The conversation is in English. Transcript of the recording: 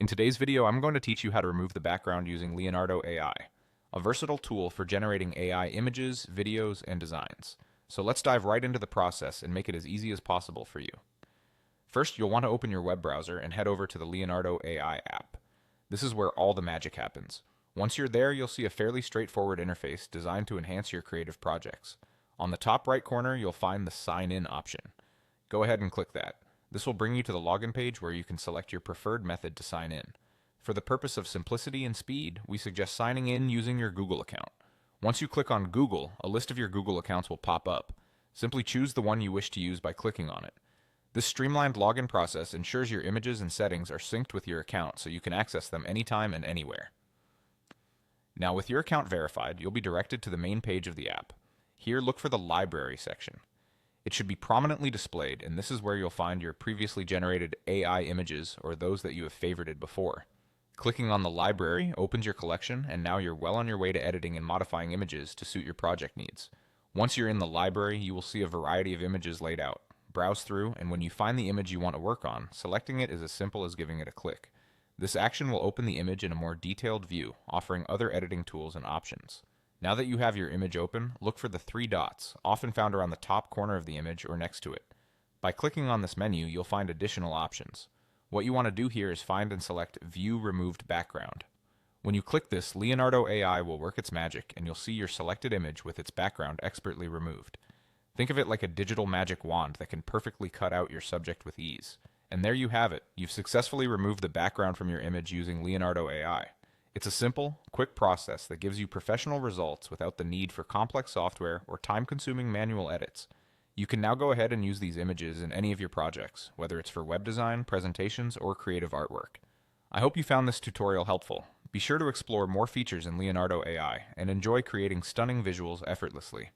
In today's video, I'm going to teach you how to remove the background using Leonardo AI, a versatile tool for generating AI images, videos, and designs. So let's dive right into the process and make it as easy as possible for you. First, you'll want to open your web browser and head over to the Leonardo AI app. This is where all the magic happens. Once you're there, you'll see a fairly straightforward interface designed to enhance your creative projects. On the top right corner, you'll find the Sign In option. Go ahead and click that. This will bring you to the login page where you can select your preferred method to sign in. For the purpose of simplicity and speed, we suggest signing in using your Google account. Once you click on Google, a list of your Google accounts will pop up. Simply choose the one you wish to use by clicking on it. This streamlined login process ensures your images and settings are synced with your account so you can access them anytime and anywhere. Now with your account verified, you'll be directed to the main page of the app. Here, look for the Library section. It should be prominently displayed, and this is where you'll find your previously generated AI images or those that you have favorited before. Clicking on the library opens your collection, and now you're well on your way to editing and modifying images to suit your project needs. Once you're in the library, you will see a variety of images laid out. Browse through, and when you find the image you want to work on, selecting it is as simple as giving it a click. This action will open the image in a more detailed view, offering other editing tools and options. Now that you have your image open, look for the three dots, often found around the top corner of the image or next to it. By clicking on this menu, you'll find additional options. What you want to do here is find and select View Removed Background. When you click this, Leonardo AI will work its magic, and you'll see your selected image with its background expertly removed. Think of it like a digital magic wand that can perfectly cut out your subject with ease. And there you have it. You've successfully removed the background from your image using Leonardo AI. It's a simple, quick process that gives you professional results without the need for complex software or time-consuming manual edits. You can now go ahead and use these images in any of your projects, whether it's for web design, presentations, or creative artwork. I hope you found this tutorial helpful. Be sure to explore more features in Leonardo AI and enjoy creating stunning visuals effortlessly.